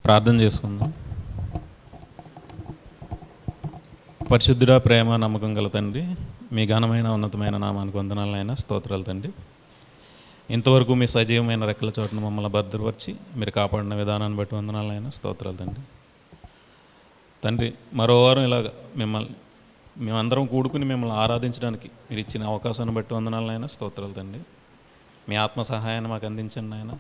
ప్రార్థన చేసుకుందాం. పరిశుద్ధుడా, ప్రేమ, నమ్మకం గల తండ్రి, మీ ఘనమైన ఉన్నతమైన నామానికి వందనాలైనా స్తోత్రాలు తండ్రి. ఇంతవరకు మీ సజీవమైన రెక్కల చోటును మమ్మల్ని భద్రపరిచి మీరు కాపాడిన విధానాన్ని బట్టి వందనాలైనా స్తోత్రాలు తండ్రి. తండ్రి, మరో వారం ఇలాగ మేమందరం కూడుకుని మిమ్మల్ని ఆరాధించడానికి మీరు ఇచ్చిన అవకాశాన్ని బట్టి వందనాలైనా స్తోత్రాలు తండ్రి. మీ ఆత్మ సహాయాన్ని మాకు అందించండి ఆయన.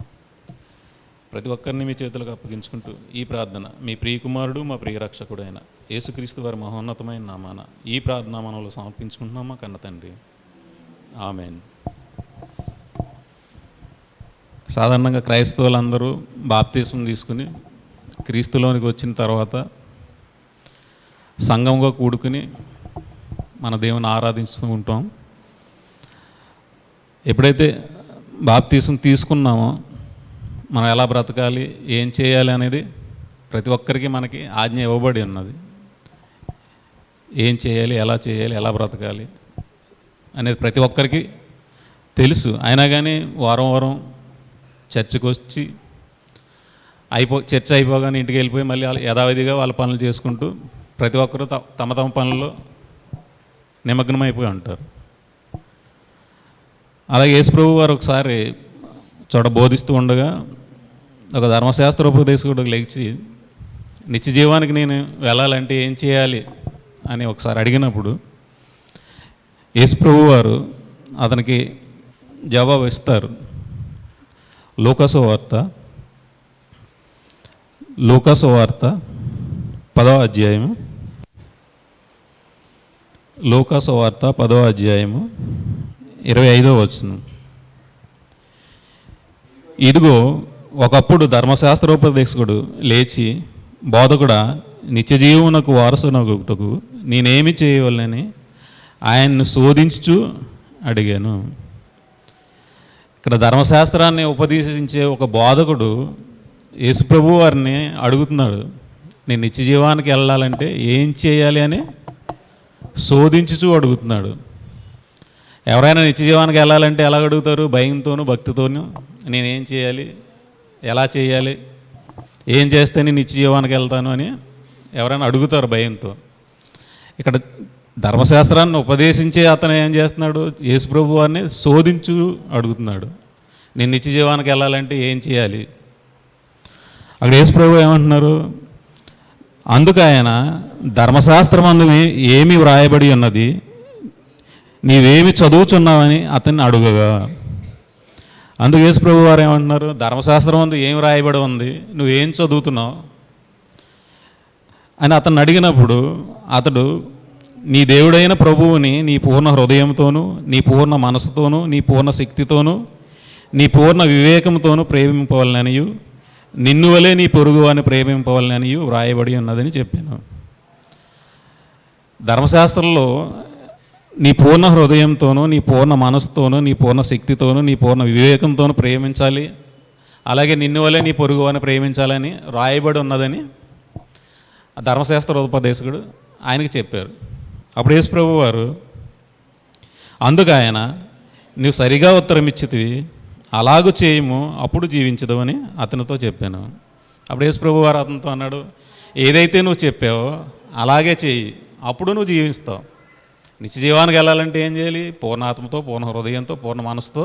ప్రతి ఒక్కరిని మీ చేతులకు అప్పగించుకుంటూ ఈ ప్రార్థన మీ ప్రియకుమారుడు మా ప్రియరక్షకుడు అయిన యేసుక్రీస్తు వారి మహోన్నతమైన నామాన ఈ ప్రార్థనా మనలో సమర్పించుకుంటున్నామా కన్న తండ్రి, ఆమేన్. సాధారణంగా క్రైస్తవులందరూ బాప్తిస్మం తీసుకుని క్రీస్తులోనికి వచ్చిన తర్వాత సంఘంగా కూడుకుని మన దేవుని ఆరాధిస్తూ ఉంటాం. ఎప్పుడైతే బాప్తిస్మం తీసుకున్నామో మనం ఎలా బ్రతకాలి, ఏం చేయాలి అనేది ప్రతి ఒక్కరికి మనకి ఆజ్ఞ ఇవ్వబడి ఉన్నది. ఏం చేయాలి, ఎలా బ్రతకాలి అనేది ప్రతి ఒక్కరికి తెలుసు. అయినా కానీ వారం వారం చర్చికి వచ్చి చర్చ అయిపోగానే ఇంటికి వెళ్ళిపోయి మళ్ళీ యథావిధిగా వాళ్ళ పనులు చేసుకుంటూ ప్రతి ఒక్కరూ తమ తమ పనుల్లో నిమగ్నమైపోయి ఉంటారు. అలాగే యేసుప్రభు వారు ఒకసారి చోట బోధిస్తూ ఉండగా ఒక ధర్మశాస్త్ర ఉపదేశకుడు లేచి నిత్య జీవానికి నేను వెళ్ళాలంటే ఏం చేయాలి అని ఒకసారి అడిగినప్పుడు యేసుప్రభు వారు అతనికి జవాబు ఇస్తారు. లూకాసు వార్త 10వ అధ్యాయము, లూకాసు వార్త 10వ అధ్యాయము 25వ వచనం. ఇదిగో ఒకప్పుడు ధర్మశాస్త్రోపదేశకుడు లేచి, బోధకుడా, నిత్యజీవునకు వారసునగుటకు నేనేమి చేయవలనని ఆయన్ను శోధించుచు అడిగాను. ఇక్కడ ధర్మశాస్త్రాన్ని ఉపదేశించే ఒక బోధకుడు యేసుప్రభు వారిని అడుగుతున్నాడు, నేను నిత్యజీవానికి వెళ్ళాలంటే ఏం చేయాలి అని శోధించుచు అడుగుతున్నాడు. ఎవరైనా నిత్యజీవానికి వెళ్ళాలంటే ఎలా అడుగుతారు? భయంతోనూ భక్తితోనూ నేనేం చేయాలి, ఎలా చేయాలి, ఏం చేస్తే నేను నిత్యజీవానికి వెళ్తాను అని ఎవరైనా అడుగుతారు భయంతో. ఇక్కడ ధర్మశాస్త్రాన్ని ఉపదేశించే అతను ఏం చేస్తున్నాడు? యేసుప్రభు వారిని శోధించు అడుగుతున్నాడు, నేను నిత్యజీవానికి వెళ్ళాలంటే ఏం చేయాలి. అక్కడ యేసుప్రభు ఏమంటున్నారు? అందుకు ఆయన, ధర్మశాస్త్రమందు ఏమి వ్రాయబడి ఉన్నది, నీవేమి చదువుచున్నావని అతన్ని అడుగగా. అందుకు యేసుప్రభు వారు ఏమంటున్నారు? ధర్మశాస్త్రం అందు ఏం రాయబడి ఉంది, నువ్వేం చదువుతున్నావు అని అతన్ని అడిగినప్పుడు అతడు, నీ దేవుడైన ప్రభువుని నీ పూర్ణ హృదయంతోనూ, నీ పూర్ణ మనసుతోనూ, నీ పూర్ణ శక్తితోనూ, నీ పూర్ణ వివేకంతోనూ ప్రేమింపవలననియు, నిన్ను వలె నీ పొరుగువాని ప్రేమింపవలననియు వ్రాయబడి ఉన్నదని చెప్పాను. ధర్మశాస్త్రంలో నీ పూర్ణ హృదయంతోనూ, నీ పూర్ణ మనసుతోనూ, నీ పూర్ణ శక్తితోనూ, నీ పూర్ణ వివేకంతోనూ ప్రేమించాలి, అలాగే నిన్ను వలె నీ పొరుగువాని ప్రేమించాలని రాయబడి ఉన్నదని ఆ ధర్మశాస్త్ర ఉపదేశకుడు ఆయనకి చెప్పారు. అప్పుడు యేసుప్రభు వారు, అందుకు ఆయన, నువ్వు సరిగా ఉత్తరం ఇచ్చితివి, అలాగూ చేయము, అప్పుడు జీవించదు అని అతనితో చెప్పాను. అప్పుడు యేసుప్రభు వారు అతనితో అన్నాడు, ఏదైతే నువ్వు చెప్పావో అలాగే చేయి, అప్పుడు నువ్వు జీవిస్తావు. నిత్యజీవానికి వెళ్ళాలంటే ఏం చేయాలి? పూర్ణ ఆత్మతో, పూర్ణ హృదయంతో, పూర్ణ మనసుతో,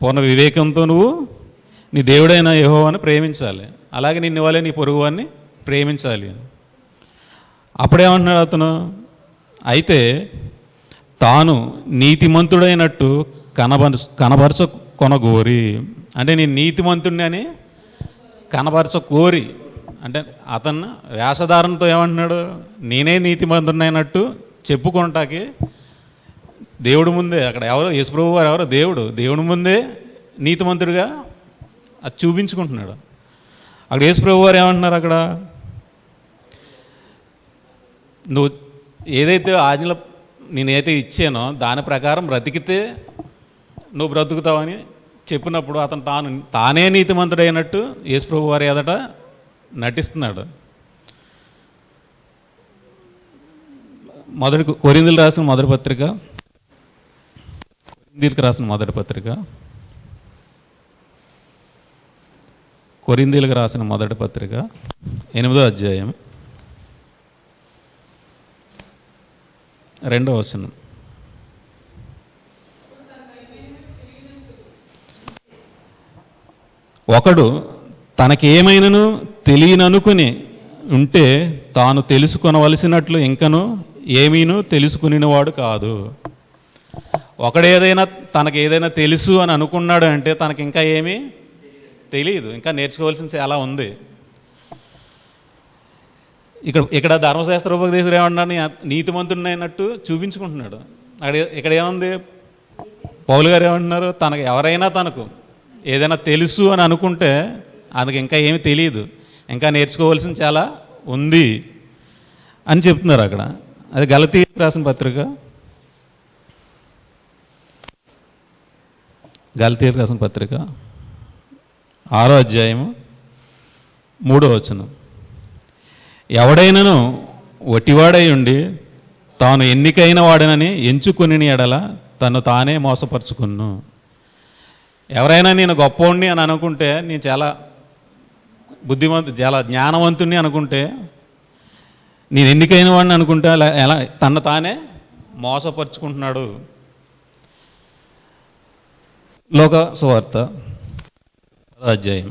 పూర్ణ వివేకంతో నువ్వు నీ దేవుడైన యెహోవాను ప్రేమించాలి, అలాగే నిన్ను వలె నీ పొరుగువాన్ని ప్రేమించాలి. అప్పుడేమంటున్నాడు అతను? అయితే తాను నీతిమంతుడైనట్టు కనబరచకొనగోరి, అంటే నేను నీతిమంతుడిని అని కనబరచకోరి, అంటే అతను వేషధారణతో ఏమంటున్నాడు? నేనే నీతిమంతుడిని అయినట్టు చెప్పుకుంటాకి దేవుడి ముందే, అక్కడ ఎవరో యేసుప్రభు వారు ఎవరో దేవుడి ముందే నీతిమంతుడిగా అది చూపించుకుంటున్నాడు. అక్కడ యేసుప్రభు వారు ఏమంటున్నారు? అక్కడ నువ్వు ఏదైతే ఆజ్ఞలు నేనైతే ఇచ్చానో దాని ప్రకారం బ్రతికితే నువ్వు బ్రతుకుతావని చెప్పినప్పుడు అతను తానే నీతిమంతుడైనట్టు యేసుప్రభు వారి ఎదుట నటిస్తున్నాడు. కొరింథీయులకు రాసిన మొదటి పత్రిక, కొరింథీయులకు రాసిన మొదటి పత్రిక 8వ అధ్యాయం 2వ వచనం. ఒకడు తనకేమైనను తెలియననుకుని ఉంటే తాను తెలుసుకొనవలసినట్లు ఇంకను ఏమీనూ తెలుసుకునివాడు కాదు. ఒకడేదైనా తనకేదైనా తెలుసు అని అనుకున్నాడు అంటే తనకి ఇంకా ఏమీ తెలియదు, ఇంకా నేర్చుకోవాల్సింది చాలా ఉంది. ఇక్కడ ధర్మశాస్త్రోపదేశుడు ఏమన్నాడు, నీతిమంతుడినైనట్టు చూపించుకుంటున్నాడు. ఇక్కడ ఏముంది, పౌలు గారు ఏమంటున్నారు, తనకు ఎవరైనా తనకు ఏదైనా తెలుసు అని అనుకుంటే అందుకు ఇంకా ఏమీ తెలియదు, ఇంకా నేర్చుకోవాల్సింది చాలా ఉంది అని చెప్తున్నారు అక్కడ. అది గలతీయులకు రాసిన పత్రిక, గలతీయులకు రాసిన పత్రిక 6వ అధ్యాయము 3వ వచనం. ఎవడైనను వటివాడై ఉండి తాను ఎన్నికైన వాడనని ఎంచుకుని ఎడల తను తానే మోసపరుచుకున్ను. ఎవరైనా నేను గొప్పవాడిని అని అనుకుంటే, నేను చాలా చాలా జ్ఞానవంతుణ్ణి అనుకుంటే, నేను ఎన్నికైన వాడిని అనుకుంటే ఎలా తను తానే మోసపరుచుకుంటున్నాడు. లోక సువార్త 10వ అధ్యాయం.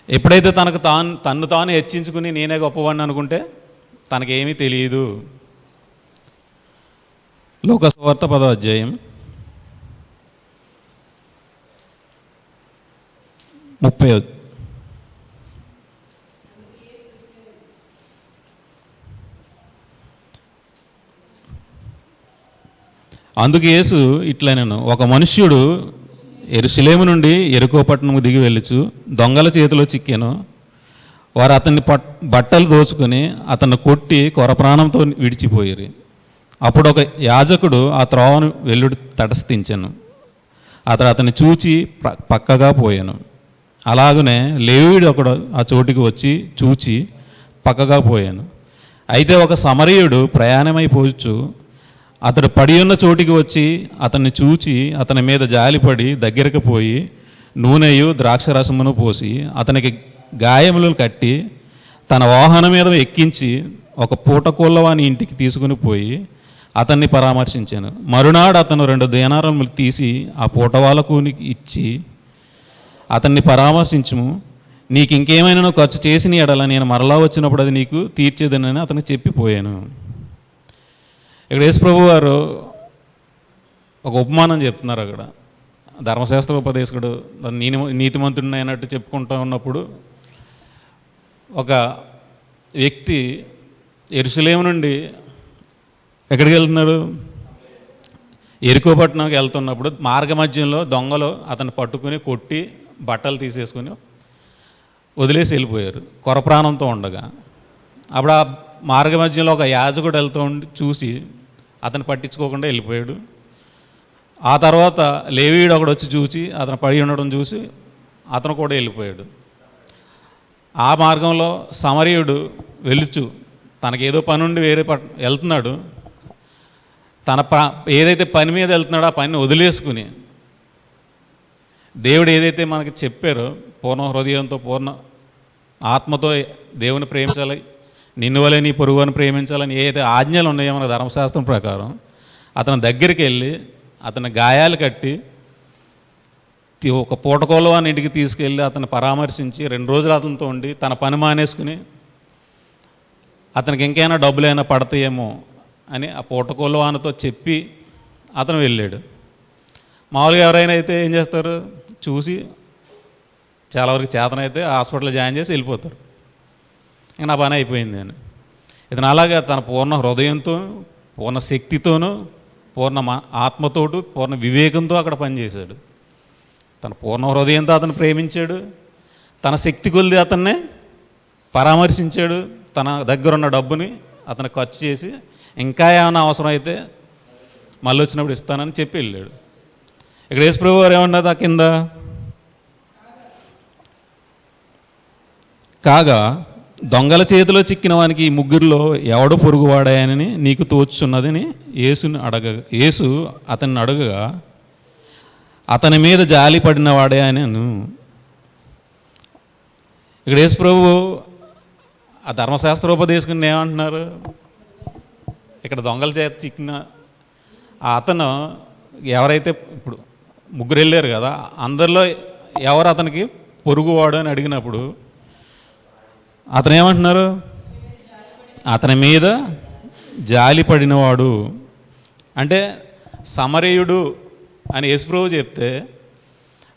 ఎప్పుడైతే తన్ను తాను హెచ్చించుకుని నేనే గొప్పవాడిని అనుకుంటే తనకేమీ తెలియదు. లోక సువార్త 10వ అధ్యాయం 30. అందుకు యేసు ఇట్లనెను, ఒక మనుష్యుడు యెరూషలేము నుండి యెరికో పట్టణము దిగి వెళ్ళుచు దొంగల చేతిలో చిక్కెను. వారు అతన్ని బట్టలు దోచుకొని అతన్ని కొట్టి కొరప్రాణంతో విడిచిపోయారు. అప్పుడు ఒక యాజకుడు ఆ త్రోవను వెల్లుడి తటస్థించెను. అతన్ని చూచి పక్కగా పోయాను. అలాగనే లేవీయుడు ఒకడు ఆ చోటికి వచ్చి చూచి పక్కగా పోయాను. అయితే ఒక సమరయుడు ప్రయాణమైపోవచ్చు అతడు పడి ఉన్న చోటికి వచ్చి అతన్ని చూచి అతని మీద జాలిపడి దగ్గరకు పోయి నూనెయు ద్రాక్షరసమును పోసి అతనికి గాయములు కట్టి తన వాహనం మీద ఎక్కించి ఒక పూటకోళ్ళవాని ఇంటికి తీసుకుని పోయి అతన్ని పరామర్శించాను. మరునాడు అతను 2 దేనారములు తీసి ఆ పూటవాళ్ళకునికి ఇచ్చి, అతన్ని పరామర్శించుము, నీకు ఇంకేమైనా ఖర్చు చేసిన ఎడల నేను మరలా వచ్చినప్పుడు అది నీకు తీర్చేదనని అతనికి చెప్పిపోయాను. ఇక్కడ యేసుప్రభు వారు ఒక ఉపమానం చెప్తున్నారు. అక్కడ ధర్మశాస్త్ర ఉపదేశకుడు నీతిమంతుడిని అయినట్టు చెప్పుకుంటూ ఉన్నప్పుడు ఒక వ్యక్తి యెరూషలేము నుండి ఎక్కడికి వెళ్తున్నాడు, యెరికో పట్టణంకి వెళ్తున్నప్పుడు మార్గ మధ్యంలో దొంగలు అతన్ని పట్టుకుని కొట్టి బట్టలు తీసేసుకుని వదిలేసి వెళ్ళిపోయారు కొరప్రాణంతో ఉండగా. అప్పుడు ఆ మార్గ మధ్యంలో ఒక యాజకుడు వెళ్తూ ఉండి చూసి అతను పట్టించుకోకుండా వెళ్ళిపోయాడు. ఆ తర్వాత లేవీయుడు ఒకడు వచ్చి చూసి అతను పడి ఉండడం చూసి అతను కూడా వెళ్ళిపోయాడు. ఆ మార్గంలో సమరయుడు వెలుచు తనకేదో పని ఉండి వేరే వెళ్తున్నాడు. ఏదైతే పని మీద వెళ్తున్నాడో ఆ పనిని వదిలేసుకుని దేవుడు ఏదైతే మనకి చెప్పారో పూర్ణ హృదయంతో పూర్ణ ఆత్మతో దేవుని ప్రేమించాలి, నిన్ను వలె నీ పొరుగుని ప్రేమించాలని ఏదైతే ఆజ్ఞలు ఉన్నాయో మన ధర్మశాస్త్రం ప్రకారం అతని దగ్గరికి వెళ్ళి అతని గాయాలు కట్టి ఒక పూటకోళ్ళవాని ఇంటికి తీసుకెళ్ళి అతన్ని పరామర్శించి 2 రోజులు అతనితో ఉండి తన పని మానేసుకుని అతనికి ఇంకైనా డబ్బులైనా పడతాయేమో అని ఆ పూటకోళ్ళవానితో చెప్పి అతను వెళ్ళాడు. మామూలుగా ఎవరైనా అయితే ఏం చేస్తారు, చూసి చాలా వరకు చేతనైతే హాస్పిటల్లో జాయిన్ చేసి వెళ్ళిపోతారు, ఇంకా నా పని అయిపోయింది అని. ఇతను అలాగా తన పూర్ణ హృదయంతో పూర్ణ శక్తితోనూ పూర్ణ ఆత్మతోటు పూర్ణ వివేకంతో అక్కడ పనిచేశాడు. తన పూర్ణ హృదయంతో అతను ప్రేమించాడు, తన శక్తి కొలిది అతన్నే పరామర్శించాడు, తన దగ్గర ఉన్న డబ్బుని అతను ఖర్చు చేసి ఇంకా ఏమైనా అవసరం అయితే మళ్ళీ వచ్చినప్పుడు ఇస్తానని చెప్పి వెళ్ళాడు. ఇక్కడ యేసుప్రభు వారు ఏమన్నది ఆ కింద, కాగా దొంగల చేతిలో చిక్కిన వానికి ఈ ముగ్గురిలో ఎవడు పొరుగువాడాయని నీకు తోచున్నదని యేసు అతన్ని అడగగా అతని మీద జాలి పడిన వాడే అని ఇక్కడ యేసు ప్రభు ఆ ధర్మశాస్త్రోపదేశకుని ఏమంటున్నారు, ఇక్కడ దొంగల చేత చిక్కిన అతను ఎవరైతే ఇప్పుడు ముగ్గురు వెళ్ళారు కదా, అందరిలో ఎవరు అతనికి పొరుగువాడు అని అడిగినప్పుడు అతను ఏమంటున్నారు, అతని మీద జాలి పడినవాడు. అంటే సమరయుడు అని యేసుప్రభు చెప్తే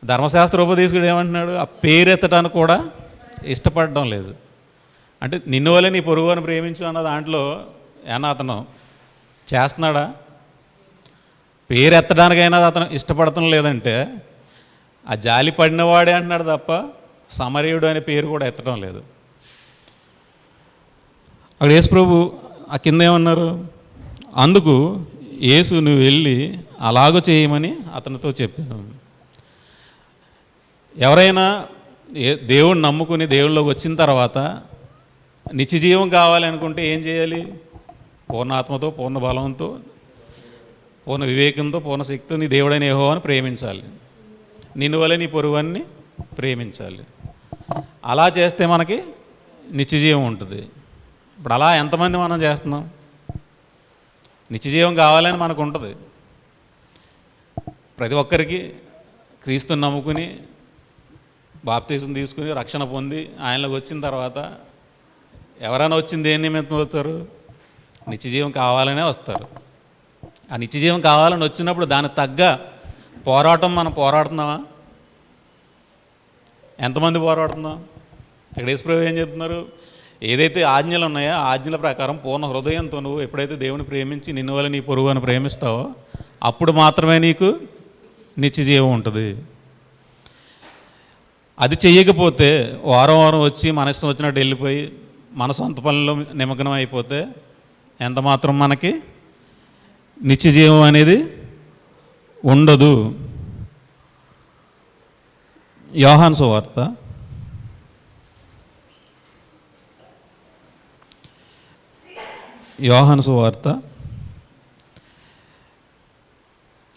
ధర్మశాస్త్రోపదేశకుడు ఏమంటున్నాడు, ఆ పేరెత్తడానికి కూడా ఇష్టపడడం లేదు. అంటే నిన్ను వల్లే నీ పొరుగు అని ప్రేమించు అన్న దాంట్లో ఏమన్నా అతను చేస్తున్నాడా? పేరెత్తడానికైనా అతను ఇష్టపడటం లేదంటే ఆ జాలి పడినవాడే అంటున్నాడు తప్ప సమరయుడు అనే పేరు కూడా ఎత్తడం లేదు. అక్కడ యేసు ప్రభు ఆ కింద ఏమన్నారు, అందుకు యేసు నువ్వు వెళ్ళి అలాగూ చేయమని అతనితో చెప్పాను. ఎవరైనా దేవుణ్ణి నమ్ముకుని దేవుళ్ళలోకి వచ్చిన తర్వాత నిత్యజీవం కావాలనుకుంటే ఏం చేయాలి? పూర్ణ ఆత్మతో, పూర్ణ బలంతో, పూర్ణ వివేకంతో, పూర్ణ శక్తితో నీ దేవుడైన యెహోవాను ప్రేమించాలి. నిన్ను వలె నీ పొరుగువాన్ని ప్రేమించాలి. అలా చేస్తే మనకి నిత్యజీవం ఉంటుంది. ఇప్పుడు అలా ఎంతమంది మనం చేస్తున్నాం? నిత్యజీవం కావాలని మనకు ఉంటుంది. ప్రతి ఒక్కరికి క్రీస్తుని నమ్ముకుని బాప్తీసం తీసుకుని రక్షణ పొంది ఆయనలోకి వచ్చిన తర్వాత ఎవరైనా వచ్చింది దేని నిమిత్తం అవుతారు? నిత్యజీవం కావాలనే వస్తారు. ఆ నిత్యజీవం కావాలని వచ్చినప్పుడు దానికి తగ్గ పోరాటం మనం పోరాడుతున్నామా? ఎంతమంది పోరాడుతున్నాం? ఇక్కడ యేసు ప్రభు ఏం చెప్తున్నారు, ఏదైతే ఆజ్ఞలు ఉన్నాయో ఆ ఆజ్ఞల ప్రకారం పూర్ణ హృదయంతో నువ్వు ఎప్పుడైతే దేవుని ప్రేమించి నిన్ను వల్ల నీ పొరుగును ప్రేమిస్తావో అప్పుడు మాత్రమే నీకు నిత్యజీవం ఉంటుంది. అది చెయ్యకపోతే వారం వారం వచ్చి మన ఇష్టం వచ్చినట్టు వెళ్ళిపోయి మన సొంత పనుల్లో నిమగ్నం అయిపోతే ఎంత మాత్రం మనకి నిత్యజీవం అనేది ఉండదు. యోహాను సువార్త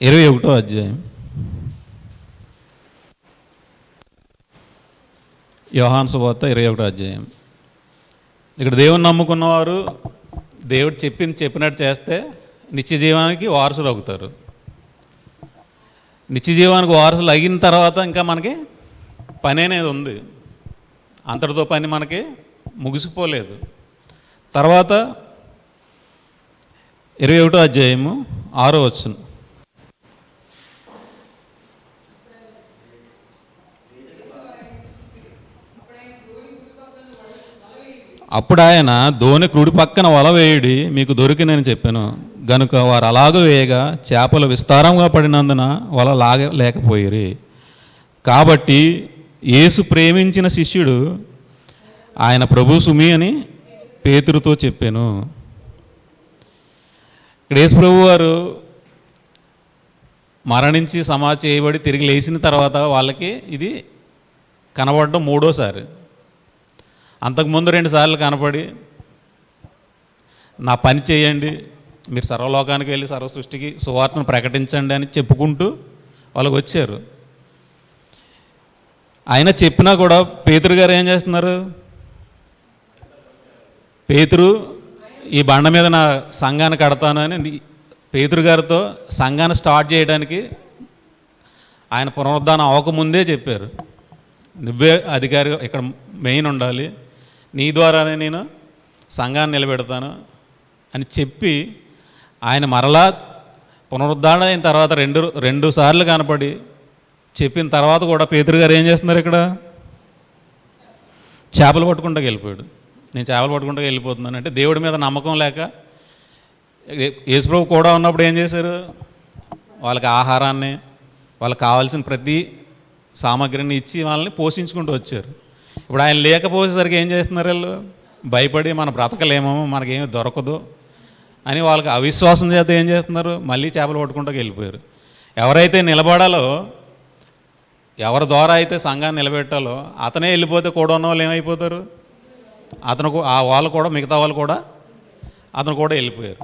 21వ అధ్యాయం. యోహాను సువార్త 21వ అధ్యాయం. ఇక్కడ దేవుని నమ్ముకున్నవారు దేవుడు చెప్పినట్టు చేస్తే నిత్యజీవానికి వారసులు అవుతారు. నిత్యజీవానికి వారసులు అయిన తర్వాత ఇంకా మనకి పని అనేది ఉంది. అంతటితో పని మనకి ముగిసిపోలేదు. తర్వాత 21వ అధ్యాయము 6వ వచనం. అప్పుడు ఆయన దోణి కుడి పక్కన వల వేయుడి మీకు దొరికినని చెప్పాను. గనుక వారు అలాగూ వేయగా చేపలు విస్తారంగా పడినందున వల లేకపోయిరి. కాబట్టి యేసు ప్రేమించిన శిష్యుడు ఆయన ప్రభు సుమి అని పేతురుతో చెప్పాను. ఇక్కడ యేసు ప్రభు వారు మరణించి సమాధి చేయబడి తిరిగి లేచిన తర్వాత వాళ్ళకి ఇది కనబడడం మూడోసారి. అంతకుముందు 2 సార్లు కనపడి నా పని చేయండి, మీరు సర్వలోకానికి వెళ్ళి సర్వ సృష్టికి సువార్తను ప్రకటించండి అని చెప్పుకుంటూ వాళ్ళకి వచ్చారు. ఆయన చెప్పినా కూడా పేతురు గారు ఏం చేస్తున్నారు? పేతురు ఈ బండ మీద నా సంఘాన్ని కడతాను అని పేతురు గారితో సంఘాన్ని స్టార్ట్ చేయడానికి ఆయన పునరుద్ధానం అవ్వకముందే చెప్పారు. నువ్వే అధికారి, ఇక్కడ మెయిన్ ఉండాలి, నీ ద్వారానే నేను సంఘాన్ని నిలబెడతాను అని చెప్పి ఆయన మరలా పునరుద్ధారణ అయిన తర్వాత రెండు సార్లు కనపడి చెప్పిన తర్వాత కూడా పేతురు గారు ఏం చేస్తున్నారు? ఇక్కడ చేపలు పట్టుకుంటూ వెళ్ళిపోయాడు. నేను చేపలు పట్టుకుంటూ వెళ్ళిపోతున్నాను అంటే దేవుడి మీద నమ్మకం లేక యేసుప్రభు కూడా ఉన్నప్పుడు ఏం చేశారు? వాళ్ళకి ఆహారాన్ని, వాళ్ళకి కావాల్సిన ప్రతి సామగ్రిని ఇచ్చి వాళ్ళని పోషించుకుంటూ వచ్చారు. ఇప్పుడు ఆయన లేకపోయేసరికి ఏం చేస్తున్నారు? వీళ్ళు భయపడి మన బ్రతకలేమో, మనకేమీ దొరకదు అని వాళ్ళకి అవిశ్వాసం చేత ఏం చేస్తున్నారు? మళ్ళీ చేపలు పట్టుకుంటూ వెళ్ళిపోయారు. ఎవరైతే నిలబడాలో, ఎవరి ద్వారా అయితే సంఘాన్ని నిలబెట్టాలో అతనే వెళ్ళిపోతే కూడా ఉన్న వాళ్ళు ఏమైపోతారు? అతను ఆ వాళ్ళు కూడా, మిగతా వాళ్ళు కూడా అతను కూడా వెళ్ళిపోయారు.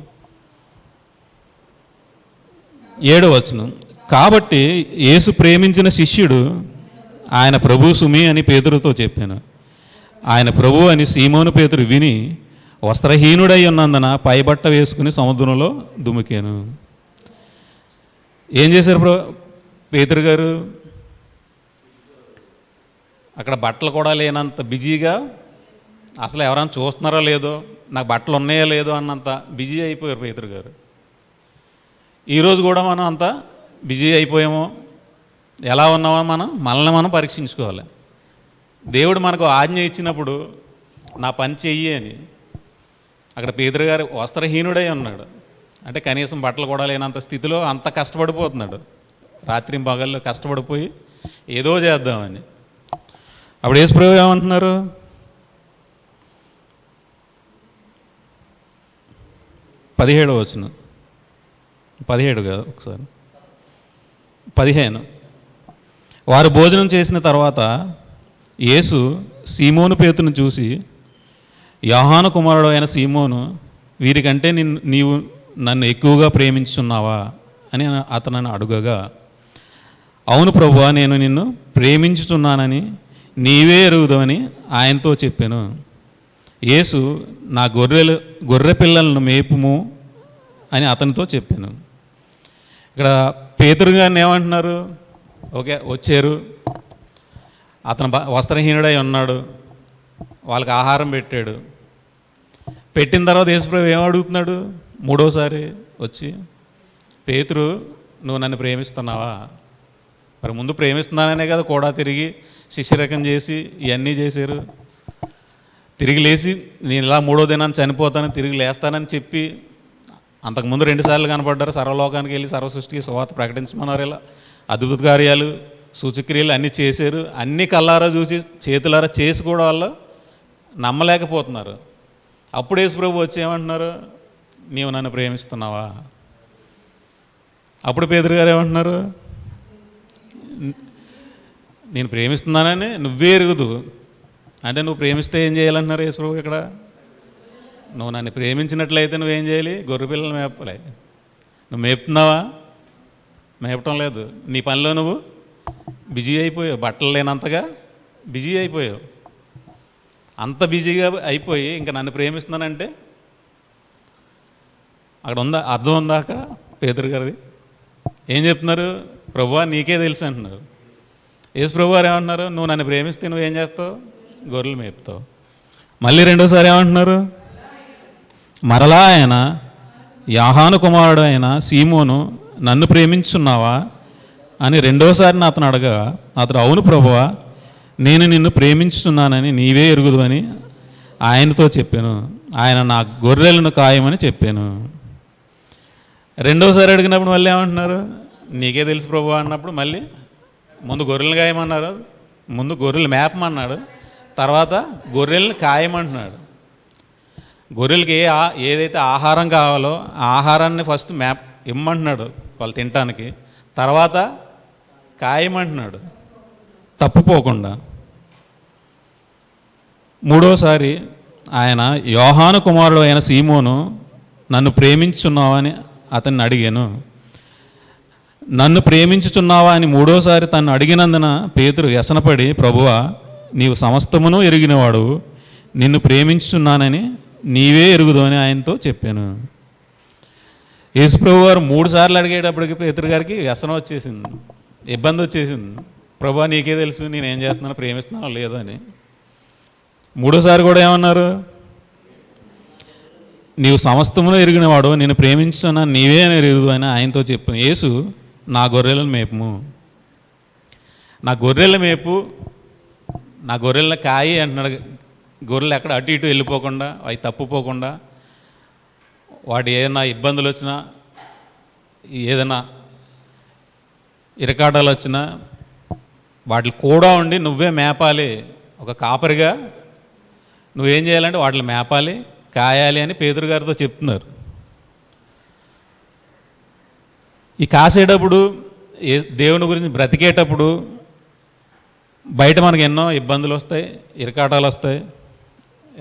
7వ వచనం. కాబట్టి యేసు ప్రేమించిన శిష్యుడు ఆయన ప్రభు సుమి అని పేతురుతో చెప్పాను. ఆయన ప్రభువు అని సీమోను పేతురు విని వస్త్రహీనుడై ఉన్నందున పైబట్ట వేసుకుని సముద్రంలో దుమికాను. ఏం చేశారు పేతురు గారు? అక్కడ బట్టలు కూడా లేనంత బిజీగా, అసలు ఎవరైనా చూస్తున్నారో లేదో, నాకు బట్టలు ఉన్నాయో లేదో అన్నంత బిజీ అయిపోయారు పేతురు గారు. ఈరోజు కూడా మనం అంత బిజీ అయిపోయామో, ఎలా ఉన్నామో మనల్ని మనం పరీక్షించుకోవాలి. దేవుడు మనకు ఆజ్ఞ ఇచ్చినప్పుడు నా పని చెయ్యి అని, అక్కడ పేతురు గారు వస్త్రహీనుడై ఉన్నాడు. అంటే కనీసం బట్టలు కూడా లేనంత స్థితిలో అంత కష్టపడిపోతున్నాడు. రాత్రి పగళ్ళు కష్టపడిపోయి ఏదో చేద్దామని. అప్పుడు యేసుప్రభు ఏమంటున్నారు? 17వ వచనం, 17 కాదు, ఒకసారి 15. వారు భోజనం చేసిన తర్వాత యేసు సీమోను పేతురును చూసి, యోహాను కుమారుడు అయిన సీమోను, వీరికంటే నీవు నన్ను ఎక్కువగా ప్రేమించున్నావా అని అతనని అడుగగా, అవును ప్రభువా, నేను నిన్ను ప్రేమించుచున్నానని నీవే ఎరుగుదవని ఆయనతో చెప్పాను. యేసు, నా గొర్రె పిల్లలను మేపుము అని అతనితో చెప్పాను. ఇక్కడ పేతురు గారిని ఏమంటున్నారు? ఓకే, వచ్చారు, అతను వస్త్రహీనుడై ఉన్నాడు, వాళ్ళకి ఆహారం పెట్టాడు. పెట్టిన తర్వాత యేసుప్రభు ఏమడుగుతున్నాడు? మూడోసారి వచ్చి, పేతురు, నువ్వు నన్ను ప్రేమిస్తున్నావా? మరి ముందు ప్రేమిస్తున్నాననే కదా కూడా తిరిగి శిష్యరకం చేసి ఇవన్నీ చేశారు. తిరిగి లేచి నేను ఇలా 3వ దినాన్ని చనిపోతానని తిరిగి లేస్తానని చెప్పి అంతకుముందు 2 సార్లు కనపడ్డారు. సర్వలోకానికి వెళ్ళి సర్వసృష్టికి సువార్త ప్రకటించమన్నారు. ఇలా అద్భుత కార్యాలు సూచక్రియలు అన్నీ చేశారు. అన్ని కళ్ళారా చూసి చేతులారా చేసి కూడా వాళ్ళు నమ్మలేకపోతున్నారు. అప్పుడు యేసుప్రభు వచ్చి ఏమంటున్నారు? నీవు నన్ను ప్రేమిస్తున్నావా? అప్పుడు పేతురు గారు ఏమంటున్నారు? నేను ప్రేమిస్తున్నానని నువ్వే ఎరుగుదు. అంటే నువ్వు ప్రేమిస్తే ఏం చేయాలంటున్నారు యేసుప్రభు ఇక్కడ? నువ్వు నన్ను ప్రేమించినట్లయితే నువ్వేం చేయాలి? గొర్రె పిల్లలు మేపాలి. నువ్వు మేపుతున్నావా? మేపటం లేదు. నీ పనిలో నువ్వు బిజీ అయిపోయావు. బట్టలు లేనంతగా బిజీ అయిపోయావు. అంత బిజీగా అయిపోయి ఇంకా నన్ను ప్రేమిస్తున్నానంటే అక్కడ ఉందా? అర్థం ఉందా అక్కడ పేతురు గారిది? ఏం చెప్తున్నారు? ప్రభువా, నీకే తెలుసు అంటున్నారు. యేసు ప్రభు గారు ఏమంటున్నారు? నువ్వు నన్ను ప్రేమిస్తే నువ్వేం చేస్తావు? గొర్రెలు మేపుతావు. మళ్ళీ రెండోసారి ఏమంటున్నారు? మరలా ఆయన, యోహాను కుమారుడు అయిన సీమోను, నన్ను ప్రేమించున్నావా అని రెండోసారి అతను అడగగా, అతడు అవును ప్రభువా, నేను నిన్ను ప్రేమించుతున్నానని నీవే ఎరుగుదు అని ఆయనతో చెప్పాను. ఆయన నా గొర్రెలను కాయమని చెప్పాను. రెండోసారి అడిగినప్పుడు మళ్ళీ ఏమంటున్నారు? నీకే తెలుసు ప్రభువా అన్నప్పుడు మళ్ళీ ముందు గొర్రెలను కాయమన్నారు, ముందు గొర్రెలు మేపమన్నాడు, తర్వాత గొర్రెలను కాయమంటున్నాడు. గొర్రెలకి ఏదైతే ఆహారం కావాలో ఆ ఆహారాన్ని ఫస్ట్ ఇమ్మంటున్నాడు వాళ్ళు తినటానికి, తర్వాత కాయమంటున్నాడు తప్పుపోకుండా. మూడోసారి ఆయన, యోహాను కుమారుడు అయిన సీమోను, నన్ను ప్రేమించున్నావని అతన్ని అడిగాను. నన్ను ప్రేమించుచున్నావా అని మూడోసారి తను అడిగినందున పేతురు వ్యసనపడి, ప్రభువా, నీవు సమస్తమును ఎరిగినవాడు, నిన్ను ప్రేమించుచున్నానని నీవే ఎరుగుదు అని ఆయనతో చెప్పాను. యేసుప్రభు గారు 3 సార్లు అడిగేటప్పటికి పేతురు గారికి వ్యసనం వచ్చేసింది, ఇబ్బంది వచ్చేసింది. ప్రభువా, నీకే తెలుసు నేనేం చేస్తున్నానో, ప్రేమిస్తున్నానో లేదో అని. మూడోసారి కూడా ఏమన్నారు? నీవు సమస్తమును ఎరిగినవాడు, నేను ప్రేమించున్నా నీవే అని ఎరుగుదు అని ఆయనతో చెప్పాను. యేసు, నా గొర్రెలను మేపుము, నా గొర్రెల మేపు, నా గొర్రెలను కాయి అంటున్నాడు. గొర్రెలు ఎక్కడ అటు ఇటు వెళ్ళిపోకుండా, అవి తప్పుపోకుండా, వాటి ఏదైనా ఇబ్బందులు వచ్చినా, ఏదైనా ఇరకాటాలు వచ్చినా వాటిని కూడా ఉండి నువ్వే మేపాలి. ఒక కాపరిగా నువ్వేం చేయాలంటే వాటిని మేపాలి, కాయాలి అని పేతురు గారితో చెప్తున్నారు. ఈ కాసేటప్పుడు, దేవుని గురించి బ్రతికేటప్పుడు బయట మనకు ఎన్నో ఇబ్బందులు వస్తాయి, ఇరకాటాలు వస్తాయి,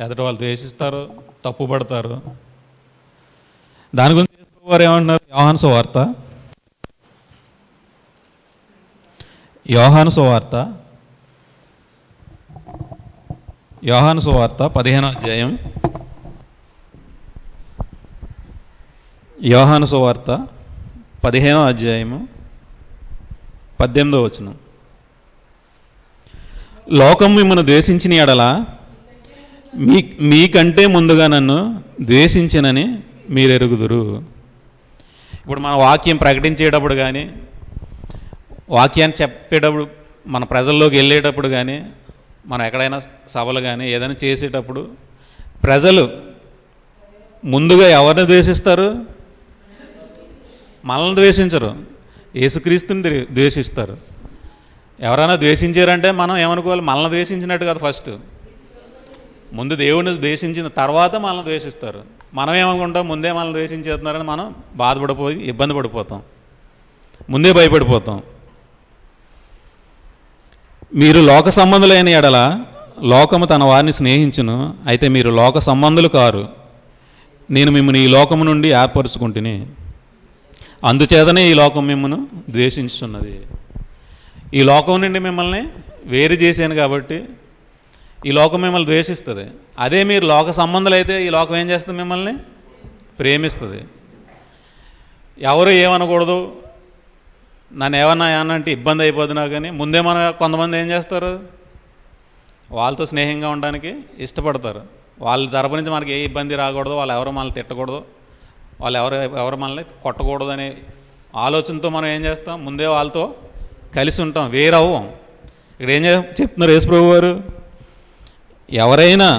ఎదుటి వాళ్ళు ద్వేషిస్తారు, తప్పుపడతారు. దాని గురించి వారు ఏమంటున్నారు? యోహాను సువార్త యోహాను సువార్త 15వ అధ్యాయం. యోహాను సువార్త 15వ అధ్యాయము 18వ వచనం. లోకం మిమ్మల్ని ద్వేషించిన ఎడల మీకంటే ముందుగా నన్ను ద్వేషించినని మీరెరుగుదురు. ఇప్పుడు మన వాక్యం ప్రకటించేటప్పుడు కానీ, వాక్యాన్ని చెప్పేటప్పుడు, మన ప్రజల్లోకి వెళ్ళేటప్పుడు కానీ, మనం ఎక్కడైనా సభలు కానీ ఏదైనా చేసేటప్పుడు ప్రజలు ముందుగా ఎవరిని ద్వేషిస్తారు? మనల్ని ద్వేషించరు, యేసుక్రీస్తుని ద్వేషిస్తారు. ఎవరైనా ద్వేషించారంటే మనం ఏమనుకోవాలి? మనల్ని ద్వేషించినట్టు కాదు, ఫస్ట్ ముందు దేవుడిని ద్వేషించిన తర్వాత మనల్ని ద్వేషిస్తారు. మనం ఏమనుకుంటాం? ముందే మనల్ని ద్వేషించేస్తున్నారని మనం బాధపడిపోయి ఇబ్బంది పడిపోతాం, ముందే భయపడిపోతాం. మీరు లోక సంబంధులైన ఎడల లోకము తన వారిని స్నేహించును, అయితే మీరు లోక సంబంధులు కారు, నేను మిమ్మల్ని ఈ లోకము నుండి ఏర్పరచుకుంటుని, అందుచేతనే ఈ లోకం మిమ్మల్ని ద్వేషించుతున్నది. ఈ లోకం నుండి మిమ్మల్ని వేరు చేశాను కాబట్టి ఈ లోకం మిమ్మల్ని ద్వేషిస్తుంది. అదే మీరు లోక సంబంధులైతే ఈ లోకం ఏం చేస్తుంది? మిమ్మల్ని ప్రేమిస్తుంది. ఎవరు ఏమనకూడదు, నన్ను ఏమన్నా అంటే ఇబ్బంది అయిపోతుంది నాకు కానీ ముందే మన కొంతమంది ఏం చేస్తారు? వాళ్ళతో స్నేహంగా ఉండడానికి ఇష్టపడతారు. వాళ్ళ తరపు నుంచి మనకి ఏ ఇబ్బంది రాకూడదు, వాళ్ళు ఎవరు మనల్ని తిట్టకూడదు, వాళ్ళు ఎవరు మనల్ని కొట్టకూడదు అనే ఆలోచనతో మనం ఏం చేస్తాం? ముందే వాళ్ళతో కలిసి ఉంటాం, వేరవ్వం. ఇక్కడ ఏం చెప్తున్నారు యేసుప్రభు వారు? ఎవరైనా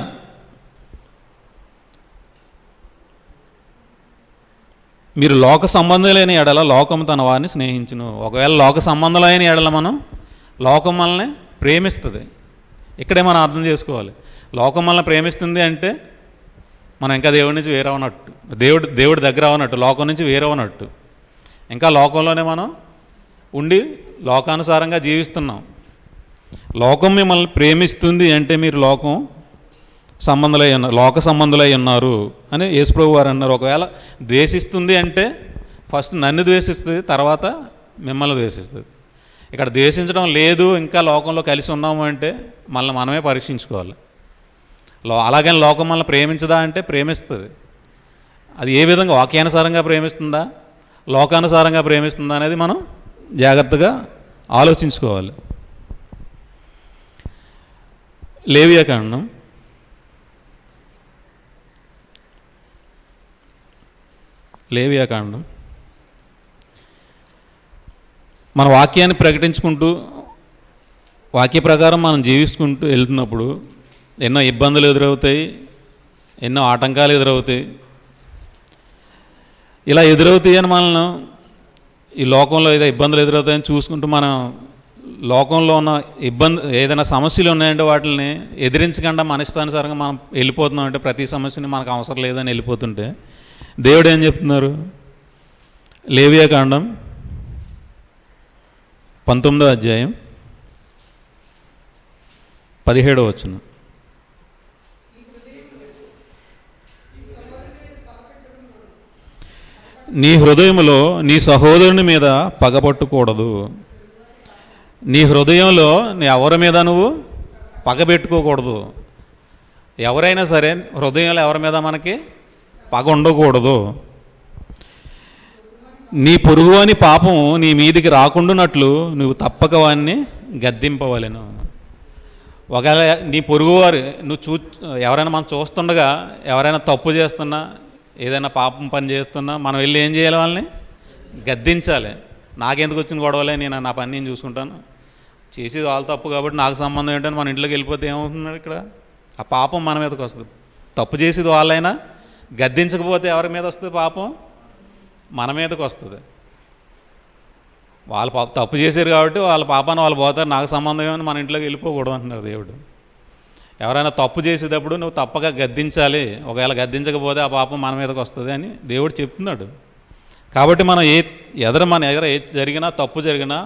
మీరు లోక సంబంధులైన ఎడల లోకం తన వారిని స్నేహించును. ఒకవేళ లోక సంబంధులైన ఎడల మనం లోకం మనల్ని ప్రేమిస్తుంది. ఇక్కడే మనం అర్థం చేసుకోవాలి. లోకం మనల్ని ప్రేమిస్తుంది అంటే మనం ఇంకా దేవుడి నుంచి వేరవనట్టు, దేవుడి దగ్గర అవనట్టు, లోకం నుంచి వేరవనట్టు. ఇంకా లోకంలోనే మనం ఉండి లోకానుసారంగా జీవిస్తున్నాం. లోకం మిమ్మల్ని ప్రేమిస్తుంది అంటే మీరు లోక సంబంధులై ఉన్నారు అని యేసుప్రభు వారు అన్నారు. ఒకవేళ ద్వేషిస్తుంది అంటే ఫస్ట్ నన్ను ద్వేషిస్తుంది, తర్వాత మిమ్మల్ని ద్వేషిస్తుంది. ఇక్కడ ద్వేషించడం లేదు, ఇంకా లోకంలో కలిసి ఉన్నాము అంటే మనమే పరీక్షించుకోవాలి. అలాగని లోకం మనల్ని ప్రేమించదా అంటే ప్రేమిస్తుంది. అది ఏ విధంగా? వాక్యానుసారంగా ప్రేమిస్తుందా, లోకానుసారంగా ప్రేమిస్తుందా అనేది మనం జాగ్రత్తగా ఆలోచించుకోవాలి. లేవియాకాండం 'లేవియాకాండం' మన వాక్యాన్ని ప్రకటించుకుంటూ వాక్య ప్రకారం మనం జీవించుకుంటూ వెళ్తున్నప్పుడు ఎన్నో ఇబ్బందులు ఎదురవుతాయి, ఎన్నో ఆటంకాలు ఎదురవుతాయి. ఇలా ఎదురవుతాయి అని మనల్ని ఈ లోకంలో ఏదో ఇబ్బందులు ఎదురవుతాయని చూసుకుంటూ మనం లోకంలో ఉన్న ఏదైనా సమస్యలు ఉన్నాయంటే వాటిని ఎదిరించకుండా మన ఇష్టానుసారంగా మనం వెళ్ళిపోతున్నాం. అంటే ప్రతి సమస్యని మనకు అవసరం లేదని వెళ్ళిపోతుంటే దేవుడు ఏం చెప్తున్నారు? లేవియాకాండం 19వ అధ్యాయం 17వ వచనం. నీ హృదయములో నీ సహోదరుని మీద పగపట్టుకూడదు. నీ హృదయంలో ఎవరి మీద నువ్వు పగబెట్టుకోకూడదు. ఎవరైనా సరే హృదయంలో ఎవరి మీద మనకి పగ ఉండకూడదు. నీ పొరుగువాని పాపం నీ మీదికి రాకుండానట్లు నువ్వు తప్పక వాడిని గద్దింపవలెను. ఒకవేళ నీ పొరుగువారు ఎవరైనా మనం చూస్తుండగా ఎవరైనా తప్పు చేస్తున్నా, ఏదైనా పాపం పని చేస్తున్నా మనం వెళ్ళి ఏం చేయాలి? వాళ్ళని గద్దించాలి. నాకెందుకు వచ్చిన గొడవలే, నేను నా పని నేను చూసుకుంటాను, చేసేది వాళ్ళ తప్పు కాబట్టి నాకు సంబంధం ఏంటని మన ఇంట్లోకి వెళ్ళిపోతే ఏమవుతున్నాడు? ఇక్కడ ఆ పాపం మన మీదకి వస్తుంది. తప్పు చేసేది వాళ్ళైనా గద్దించకపోతే ఎవరి మీద వస్తుంది? పాపం మన మీదకి వస్తుంది. వాళ్ళు తప్పు చేశారు కాబట్టి వాళ్ళ పాపాన్ని వాళ్ళు పోతారు, నాకు సంబంధం ఏమని మన ఇంట్లోకి వెళ్ళిపోకూడదు అంటున్నారు దేవుడు. ఎవరైనా తప్పు చేసేటప్పుడు నువ్వు తప్పక గద్దించాలి. ఒకవేళ గద్దించకపోతే ఆ పాపం మన మీదకి వస్తుంది అని దేవుడు చెప్తున్నాడు. కాబట్టి మనం మన ఎదుర ఏ జరిగినా, తప్పు జరిగినా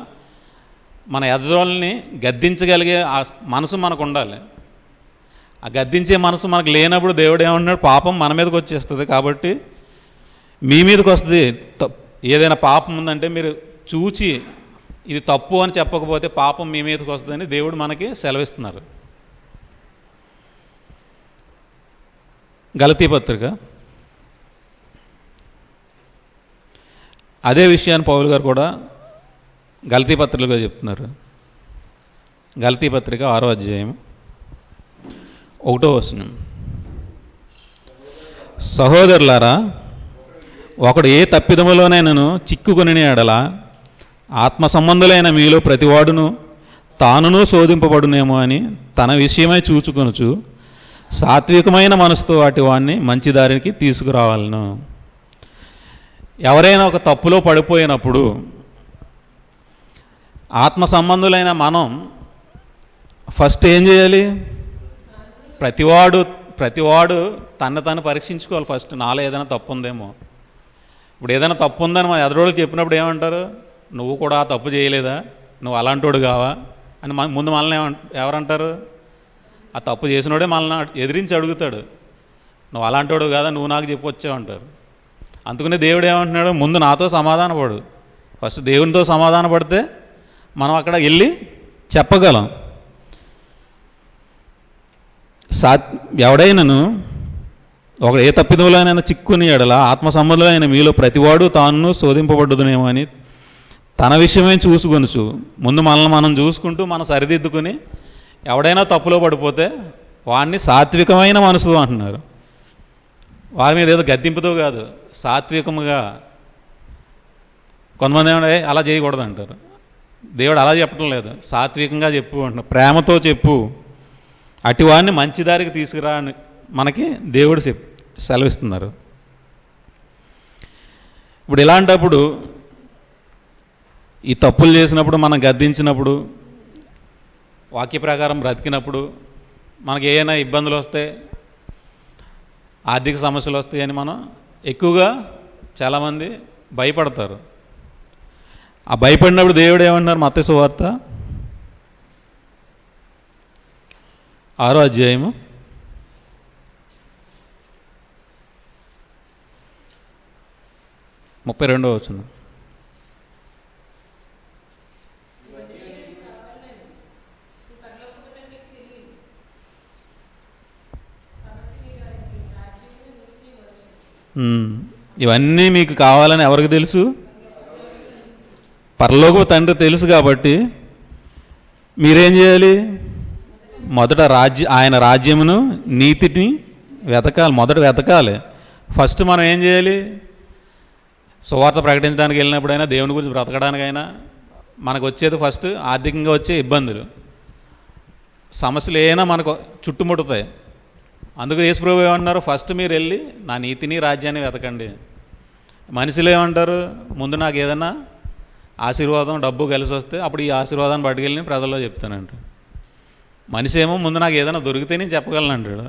మన ఎదురోళ్ళని గద్దించగలిగే ఆ మనసు మనకు ఉండాలి. ఆ గద్దించే మనసు మనకు లేనప్పుడు దేవుడు ఏమంటున్నాడు? పాపం మన మీదకి వచ్చేస్తుంది. కాబట్టి మీ మీదకి వస్తుంది. ఏదైనా పాపం ఉందంటే మీరు చూచి ఇది తప్పు అని చెప్పకపోతే పాపం మీ మీదకి వస్తుందని దేవుడు మనకి సెలవిస్తున్నారు. గలతీ పత్రిక. అదే విషయాన్ని పౌలు గారు కూడా గలతీ పత్రికలో చెప్తున్నారు. గలతీ పత్రిక 6వ అధ్యాయం 1వ వచనం. సహోదరులారా, ఒకడు ఏ తప్పిదములోనైనను చిక్కుకొని ఎడల ఆత్మ సంబంధులైన మీలో ప్రతివాడును తానును శోధింపబడునేమో అని తన విషయమై చూచుకొనుచు సాత్వికమైన మనసుతో వాటి వాడిని మంచి దారికి తీసుకురావాలను. ఎవరైనా ఒక తప్పులో పడిపోయినప్పుడు ఆత్మ సంబంధులైన మనం ఫస్ట్ ఏం చేయాలి? ప్రతివాడు తను పరీక్షించుకోవాలి. ఫస్ట్ నాలో ఏదైనా తప్పు ఉందేమో. ఇప్పుడు ఏదైనా తప్పు ఉందని మన ఎదురోళ్ళకి చెప్పినప్పుడు ఏమంటారు? నువ్వు కూడా ఆ తప్పు చేయలేదా, నువ్వు అలాంటోడు కావా అని ముందు మనల్ని ఎవరంటారు? ఆ తప్పు చేసినోడే మనల్ని ఎదిరించి అడుగుతాడు, నువ్వు అలాంటోడు కాదా, నువ్వు నాకు చెప్పొచ్చావు అంటారు. అందుకనే దేవుడు ఏమంటున్నాడు? ముందు నాతో సమాధానపడు. ఫస్ట్ దేవునితో సమాధాన పడితే మనం అక్కడ వెళ్ళి చెప్పగలం. ఎవడైనను ఒక ఏ తప్పిదములైనా చిక్కుని ఎడల ఆత్మ సంబంధులైన మీలో ప్రతివాడు తాను శోధింపబడ్డదునేమో అని తన విషయమే చూసుకొనుచు, ముందు మనల్ని మనం చూసుకుంటూ మనం సరిదిద్దుకుని, ఎవడైనా తప్పులో పడిపోతే వాడిని సాత్వికమైన మనసుతో అంటున్నారు. వారి మీద ఏదో గద్దింపుతో కాదు, సాత్వికముగా. కొంతమంది ఏమంటే అలా చేయకూడదు అంటారు. దేవుడు అలా చెప్పడం లేదు, సాత్వికంగా చెప్పు అంటున్నారు, ప్రేమతో చెప్పు, అటివాడిని మంచి దారికి తీసుకురా అని మనకి దేవుడు సెలవిస్తున్నారు. ఇప్పుడు ఇలాంటప్పుడు ఈ తప్పులు చేసినప్పుడు, మనం గద్దించినప్పుడు, వాక్య ప్రకారం బ్రతికినప్పుడు మనకి ఏమైనా ఇబ్బందులు వస్తే, ఆర్థిక సమస్యలు వస్తాయని మనం ఎక్కువగా చాలామంది భయపడతారు. ఆ భయపడినప్పుడు దేవుడు ఏమంటున్నారు? మత్తయి సువార్త 6వ అధ్యాయము 32వ వచనం. ఇవన్నీ మీకు కావాలని ఎవరికి తెలుసు? పరలోకపు తండ్రి తెలుసు. కాబట్టి మీరేం చేయాలి? మొదట ఆయన రాజ్యమును నీతిని వెతకాలి. మొదట వెతకాలి. ఫస్ట్ మనం ఏం చేయాలి? సువార్త ప్రకటించడానికి వెళ్ళినప్పుడైనా, దేవుని గురించి బ్రతకడానికైనా మనకు వచ్చేది ఫస్ట్ ఆర్థికంగా వచ్చే ఇబ్బందులు, సమస్యలు ఏమైనా మనకు చుట్టుముట్టుతాయి. అందుకు యేసుప్రభువు ఏమంటున్నారు? ఫస్ట్ మీరు వెళ్ళి నా నీతిని రాజ్యాన్ని వెతకండి. మనుషులు ఏమంటారు? ముందు నాకు ఏదైనా ఆశీర్వాదం, డబ్బు కలిసి వస్తే అప్పుడు ఈ ఆశీర్వాదాన్ని పట్టుకెళ్ళి ప్రజల్లో చెప్తానంట. మనిషి ఏమో ముందు నాకు ఏదైనా దొరికితే నేను చెప్పగలను అంటాడు.